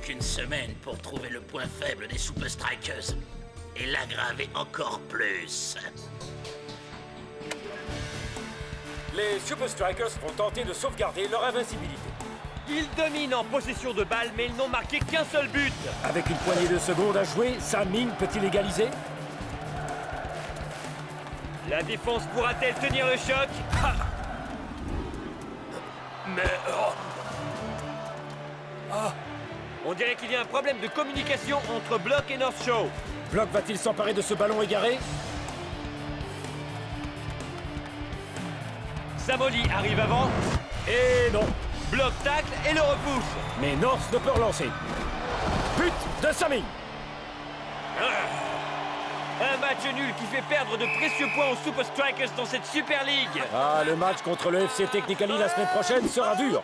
qu'une semaine pour trouver le point faible des Super Strikers et l'aggraver encore plus. Les Super Strikers vont tenter de sauvegarder leur invincibilité. Ils dominent en possession de balles, mais ils n'ont marqué qu'un seul but. Avec une poignée de secondes à jouer, Sam Ming peut-il égaliser? La défense pourra-t-elle tenir le choc? Mais... On dirait qu'il y a un problème de communication entre Block et North Shore. Block va-t-il s'emparer de ce ballon égaré? Samoli arrive avant. Et non. Block tacle et le repousse. Mais North ne peut relancer. But de Sam Ming. Un match nul qui fait perdre de précieux points aux Super Strikers dans cette Super League. Ah, le match contre le FC Technically la semaine prochaine sera dur.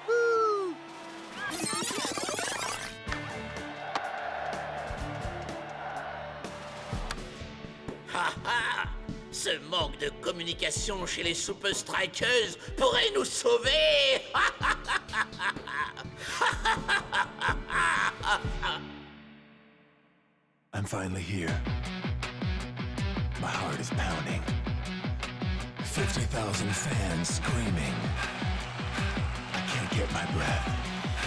Ce manque de communication chez les Super Strikers pourrait nous sauver. I'm finally here. My heart is pounding. 50,000 fans screaming. I can't get my breath.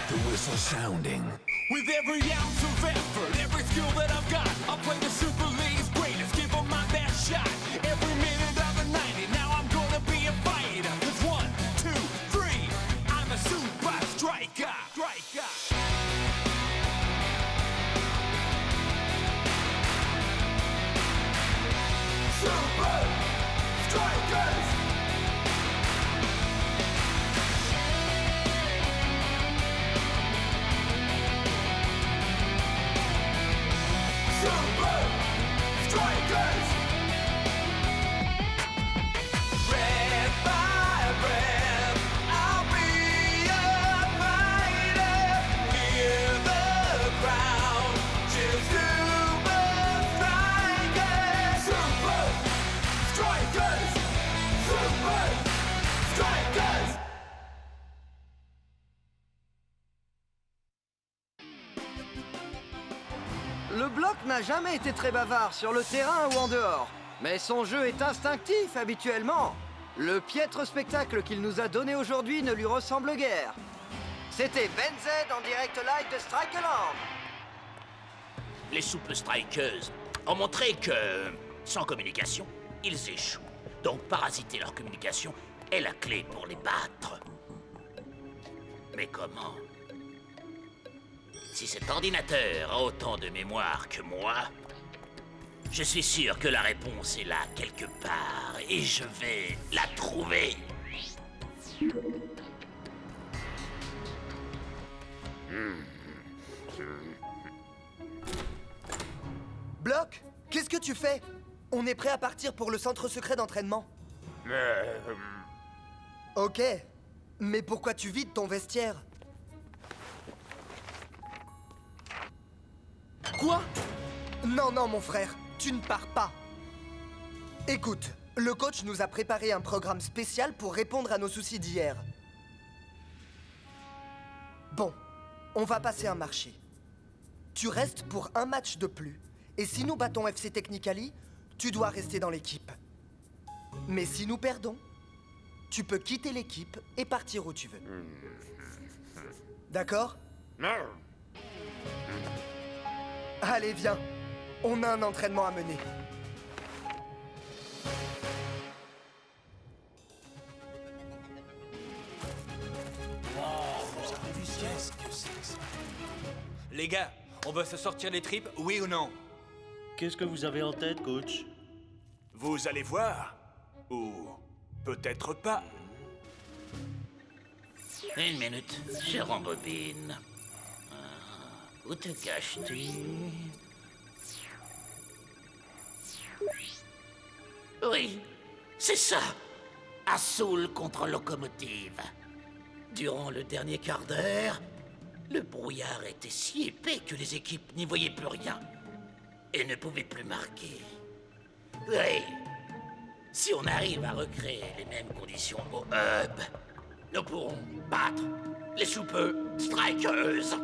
The whistle sounding. With every ounce of effort, every skill that I've got, I'll play the Super League's greatest, give them my best shot. Every minute of the 90, now I'm gonna be a fighter. 'Cause 1, 2, 3, I'm a super striker. Super Strikers! Super Strikers! Red by red, I'll be a fighter. Hear the crowd cheer Super Strikers! Super Strikers! Super Strikers! Le Bloc n'a jamais été très bavard sur le terrain ou en dehors. Mais son jeu est instinctif habituellement. Le piètre spectacle qu'il nous a donné aujourd'hui ne lui ressemble guère. C'était Ben Z en direct live de Strikeland. Les Super Strikers ont montré que, sans communication, ils échouent. Donc parasiter leur communication est la clé pour les battre. Mais comment? Si cet ordinateur a autant de mémoire que moi, je suis sûr que la réponse est là quelque part et je vais la trouver. Block, qu'est-ce que tu fais? On est prêt à partir pour le centre secret d'entraînement. Ok, mais pourquoi tu vides ton vestiaire? Quoi? Non, mon frère, tu ne pars pas. Écoute, le coach nous a préparé un programme spécial pour répondre à nos soucis d'hier. Bon, on va passer un marché. Tu restes pour un match de plus. Et si nous battons FC Technically, tu dois rester dans l'équipe. Mais si nous perdons, tu peux quitter l'équipe et partir où tu veux. D'accord? Allez, viens. On a un entraînement à mener. Qu'est-ce que c'est que ça? Les gars, on va se sortir les tripes, oui ou non? Qu'est-ce que vous avez en tête, coach? Vous allez voir. Ou peut-être pas. Une minute, je rembobine. Où te caches-tu? Oui, c'est ça. Assoul contre locomotive. Durant le dernier quart d'heure, le brouillard était si épais que les équipes n'y voyaient plus rien et ne pouvaient plus marquer. Oui, si on arrive à recréer les mêmes conditions au hub, nous pourrons battre les soupeux Strikers.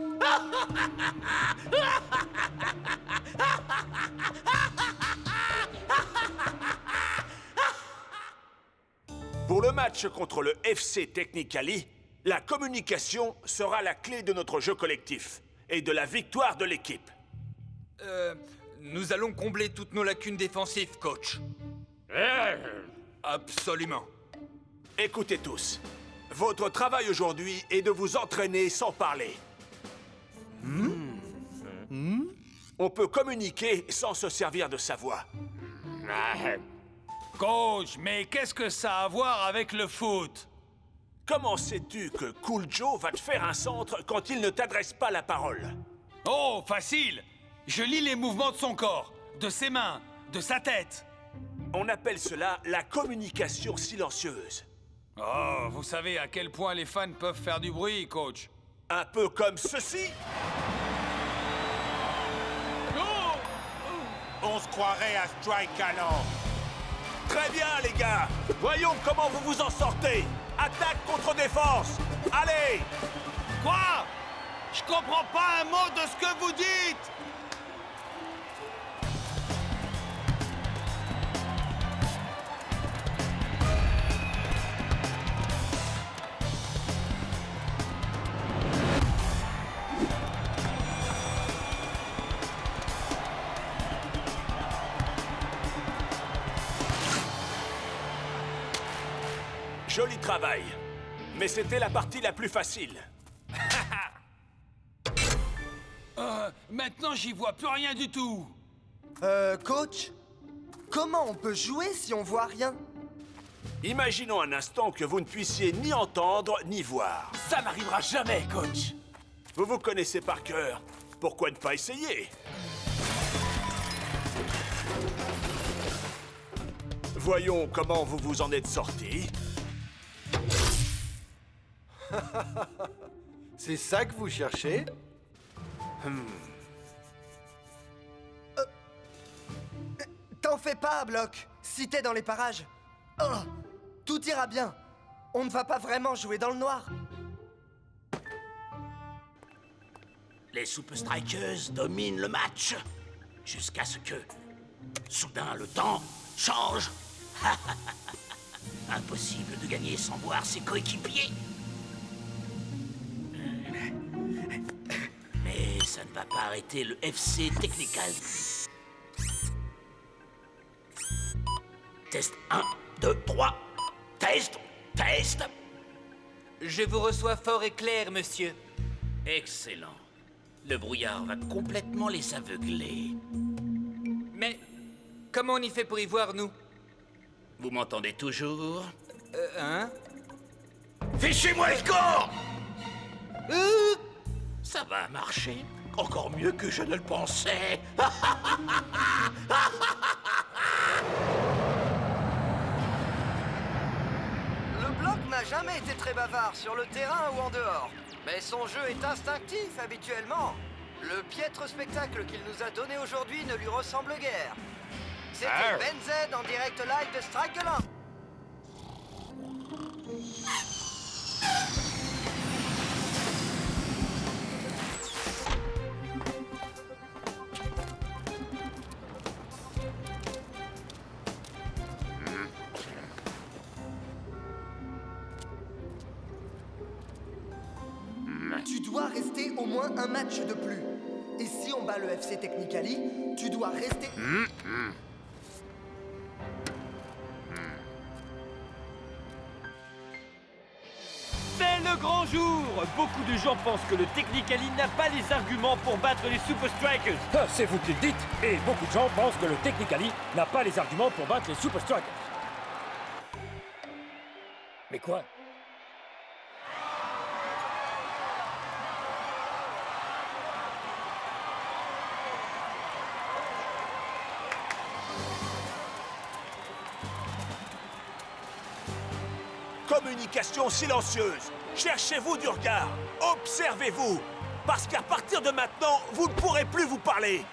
Pour le match contre le FC Technicali, la communication sera la clé de notre jeu collectif et de la victoire de l'équipe. Nous allons combler toutes nos lacunes défensives, coach. Absolument. Écoutez tous, votre travail aujourd'hui est de vous entraîner sans parler. On peut communiquer sans se servir de sa voix. Coach, mais qu'est-ce que ça a à voir avec le foot? Comment sais-tu que Cool Joe va te faire un centre quand il ne t'adresse pas la parole? Oh, facile! Je lis les mouvements de son corps, de ses mains, de sa tête. On appelle cela la communication silencieuse. Oh, vous savez à quel point les fans peuvent faire du bruit, coach. Un peu comme ceci. On se croirait à Strike alors. Très bien, les gars. Voyons comment vous vous en sortez. Attaque contre défense. Allez! Quoi? Je comprends pas un mot de ce que vous dites! Joli travail. Mais c'était la partie la plus facile. Maintenant, j'y vois plus rien du tout. Coach? Comment on peut jouer si on voit rien? Imaginons un instant que vous ne puissiez ni entendre ni voir. Ça n'arrivera jamais, coach. Vous vous connaissez par cœur. Pourquoi ne pas essayer? Voyons comment vous vous en êtes sorti. C'est ça que vous cherchez? T'en fais pas, Bloc. Si t'es dans les parages. Oh, tout ira bien. On ne va pas vraiment jouer dans le noir. Les Super Strikers dominent le match. Jusqu'à ce que, soudain, le temps change. Impossible de gagner sans voir ses coéquipiers. Mais ça ne va pas arrêter le FC Technical. Test 1, 2, 3. Test, test. Je vous reçois fort et clair, monsieur. Excellent. Le brouillard va complètement les aveugler. Mais comment on y fait pour y voir, nous? Vous m'entendez toujours? Hein? Fichez-moi le corps! Ça va marcher. Encore mieux que je ne le pensais. Le bloc n'a jamais été très bavard sur le terrain ou en dehors. Mais son jeu est instinctif habituellement. Le piètre spectacle qu'il nous a donné aujourd'hui ne lui ressemble guère. C'était Ben Z en direct live de Strikeland. Tu dois rester au moins un match de plus. Et si on bat le FC Technicali, tu dois rester... C'est le grand jour! Beaucoup de gens pensent que le Technicali n'a pas les arguments pour battre les Super Strikers. C'est vous qui le dites. Et beaucoup de gens pensent que le Technicali n'a pas les arguments pour battre les Super Strikers. Mais quoi? Communication silencieuse. Cherchez-vous du regard. Observez-vous. Parce qu'à partir de maintenant, vous ne pourrez plus vous parler.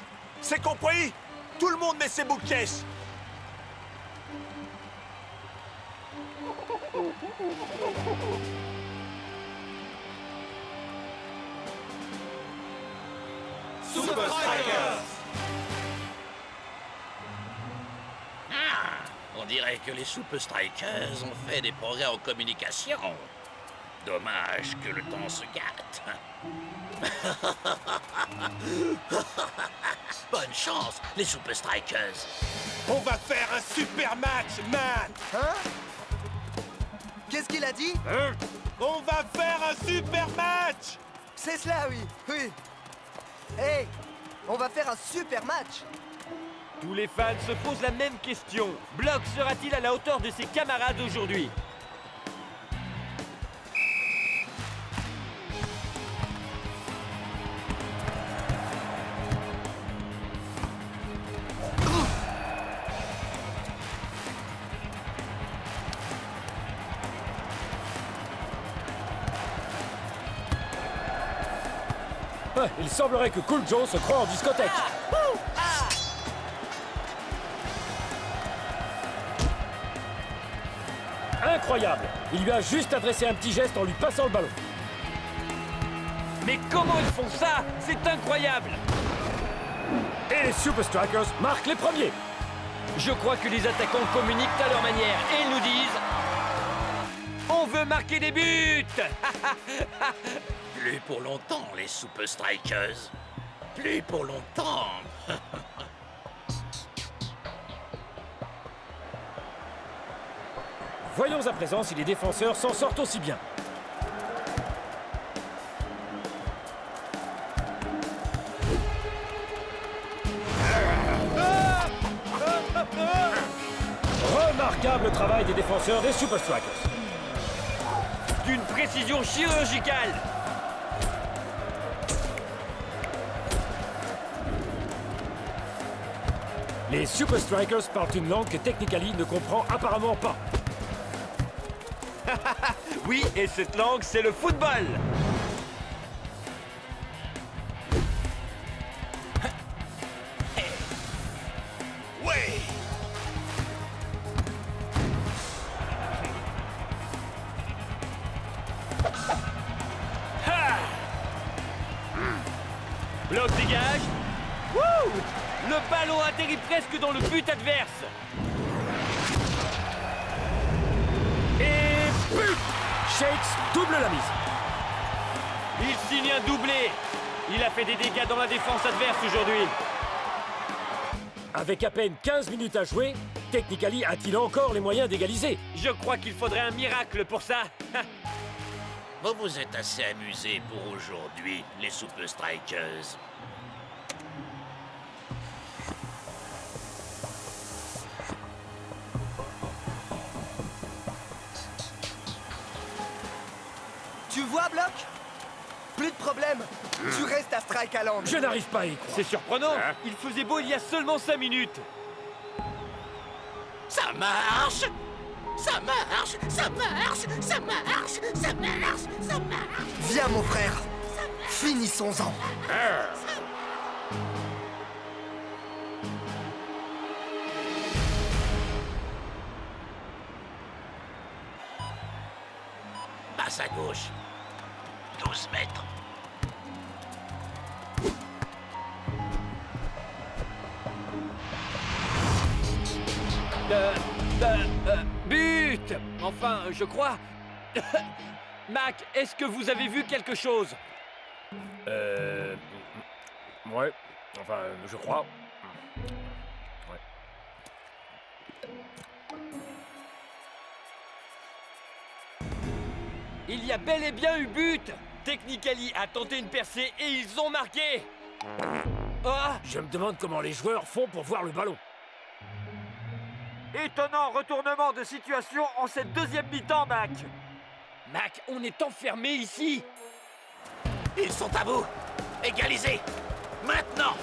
C'est compris? Tout le monde met ses bouts de caisse. Super Strikers! Ah, on dirait que les Super Strikers ont fait des progrès en communication. Dommage que le temps se gâte. Bonne chance, les Super Strikers. On va faire un super match, man! Hein? Qu'est-ce qu'il a dit? On va faire un super match! C'est cela, oui, oui. Hey, on va faire un super match. Tous les fans se posent la même question. Block sera-t-il à la hauteur de ses camarades aujourd'hui? Il semblerait que Cool Joe se croit en discothèque. Incroyable! Il lui a juste adressé un petit geste en lui passant le ballon. Mais comment ils font ça? C'est incroyable! Et les Super Strikers marquent les premiers. Je crois que les attaquants communiquent à leur manière et ils nous disent... On veut marquer des buts! Plus pour longtemps, les Super Strikers. Plus pour longtemps. Voyons à présent si les défenseurs s'en sortent aussi bien. Remarquable travail des défenseurs des Super Strikers. D'une précision chirurgicale! Les Super Strikers parlent une langue que Technically ne comprend apparemment pas. Oui, et cette langue, c'est le football! Ouais! Bloc dégage! Wouh! Le ballon atterrit presque dans le but adverse! Et but! Shakes double la mise. Il signe un doublé! Il a fait des dégâts dans la défense adverse aujourd'hui. Avec à peine 15 minutes à jouer, Technically a-t-il encore les moyens d'égaliser? Je crois qu'il faudrait un miracle pour ça. Vous vous êtes assez amusés pour aujourd'hui, les Super Strikers. Tu vois, Block? Plus de problème. Tu restes à Strike Island. Je n'arrive pas à y croire. C'est surprenant. Il faisait beau il y a seulement 5 minutes. Ça marche! Ça marche! Ça marche! Ça marche! Ça marche! Ça marche! Viens, mon frère. Finissons-en. Passe à gauche. 12 mètres. But! Enfin, je crois. Mac, est-ce que vous avez vu quelque chose? Ouais. Enfin, je crois. Ouais. Il y a bel et bien eu but! Technically a tenté une percée et ils ont marqué! Ah! Je me demande comment les joueurs font pour voir le ballon. Étonnant retournement de situation en cette deuxième mi-temps, Mac! Mac, on est enfermé ici! Ils sont à vous! Égalisez! Maintenant!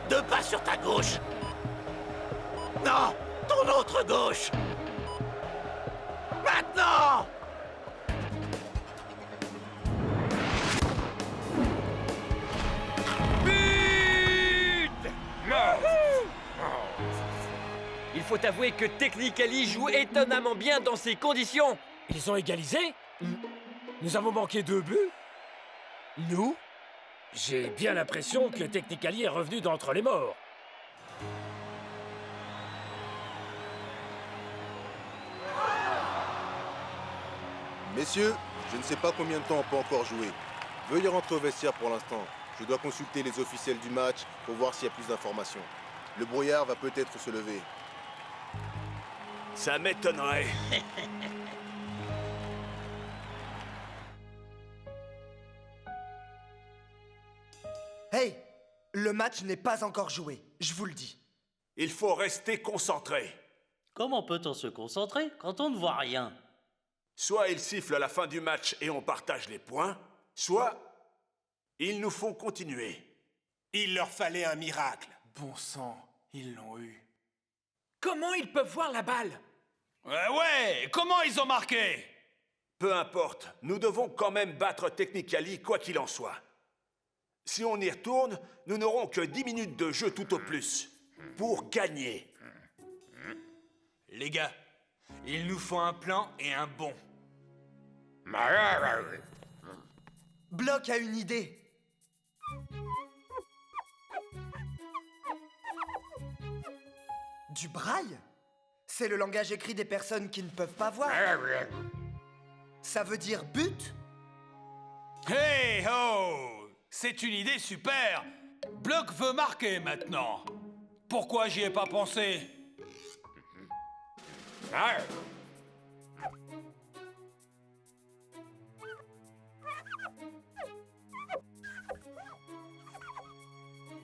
Deux pas sur ta gauche! Non! Ton autre gauche! Maintenant! But! Il faut avouer que Technically joue étonnamment bien dans ces conditions. Ils ont égalisé? Nous avons manqué 2 buts? Nous? J'ai bien l'impression que Technically est revenu d'entre les morts. Messieurs, je ne sais pas combien de temps on peut encore jouer. Veuillez rentrer au vestiaire pour l'instant. Je dois consulter les officiels du match pour voir s'il y a plus d'informations. Le brouillard va peut-être se lever. Ça m'étonnerait. Hey, le match n'est pas encore joué, je vous le dis. Il faut rester concentré. Comment peut-on se concentrer quand on ne voit rien? Soit ils sifflent à la fin du match et on partage les points, soit ils nous font continuer. Il leur fallait un miracle. Bon sang, ils l'ont eu. Comment ils peuvent voir la balle? Ouais, comment ils ont marqué? Peu importe, nous devons quand même battre Technically quoi qu'il en soit. Si on y retourne, nous n'aurons que 10 minutes de jeu tout au plus. Pour gagner. Les gars, il nous faut un plan et un bon. Bloc a une idée. Du braille? C'est le langage écrit des personnes qui ne peuvent pas voir. Ça veut dire but? Hey ho! C'est une idée super! Bloc veut marquer maintenant. Pourquoi j'y ai pas pensé?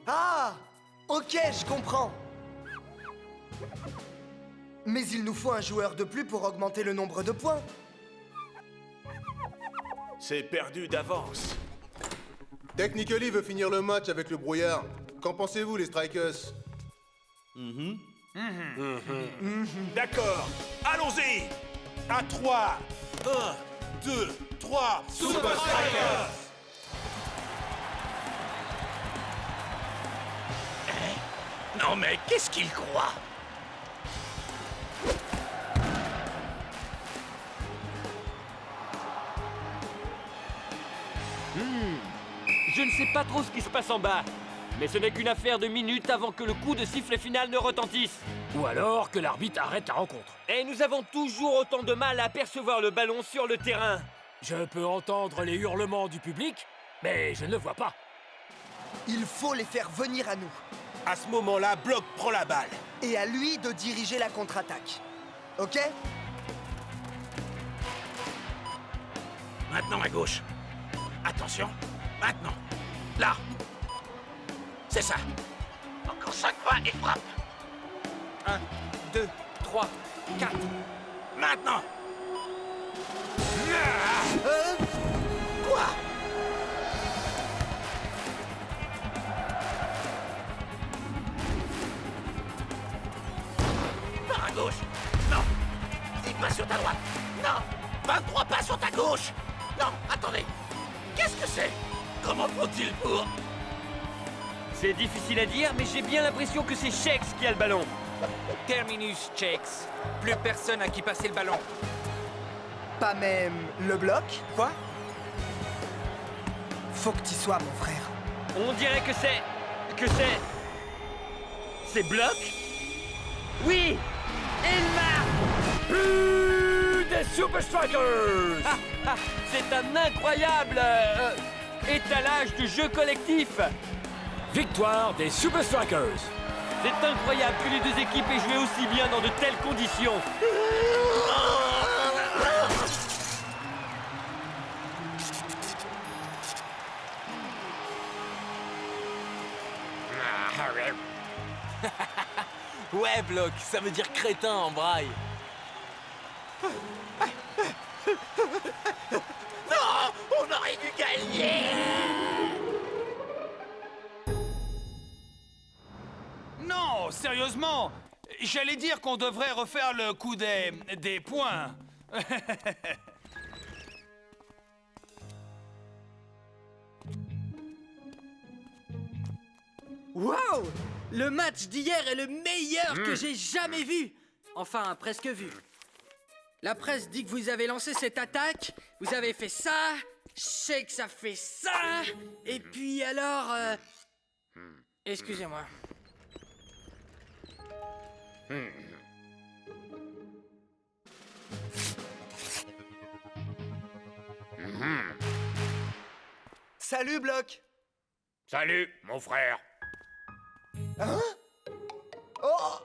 Ah! Ok, je comprends. Mais il nous faut un joueur de plus pour augmenter le nombre de points. C'est perdu d'avance. Technically veut finir le match avec le brouillard. Qu'en pensez-vous, les Strikers? D'accord, allons-y. À 3. 1, 2, 3. Super Strikers! Non mais qu'est-ce qu'il croit? Je ne sais pas trop ce qui se passe en bas, mais ce n'est qu'une affaire de minutes avant que le coup de sifflet final ne retentisse. Ou alors que l'arbitre arrête la rencontre. Et nous avons toujours autant de mal à percevoir le ballon sur le terrain. Je peux entendre les hurlements du public, mais je ne le vois pas. Il faut les faire venir à nous. À ce moment-là, Bloc prend la balle. Et à lui de diriger la contre-attaque. Ok? Maintenant à gauche. Attention, maintenant. Là. C'est ça. Encore 5 pas et frappe. 1, 2, 3, 4. Maintenant. Quoi? Par à gauche. Non. 10 pas sur ta droite. Non. 23 pas sur ta gauche. Non, attendez. Qu'est-ce que c'est? Comment font-ils pour... C'est difficile à dire, mais j'ai bien l'impression que c'est Shex qui a le ballon. Terminus checks. Plus personne à qui passer le ballon. Pas même le bloc? Quoi? Faut que t'y sois, mon frère. On dirait que c'est... C'est Bloc? Oui! Il marque! But des Super Strikers! C'est un incroyable étalage de jeu collectif. Victoire des Super Strikers! C'est incroyable que les deux équipes aient joué aussi bien dans de telles conditions. Ouais, Bloc, ça veut dire crétin en braille. Non! On aurait dû gagner! Non, sérieusement. J'allais dire qu'on devrait refaire le coup des points. Waouh! Le match d'hier est le meilleur que j'ai jamais vu! Enfin, presque vu. La presse dit que vous avez lancé cette attaque, vous avez fait ça, je sais que ça fait ça, et puis alors... Excusez-moi. Salut, Bloc! Salut, mon frère. Hein? Oh!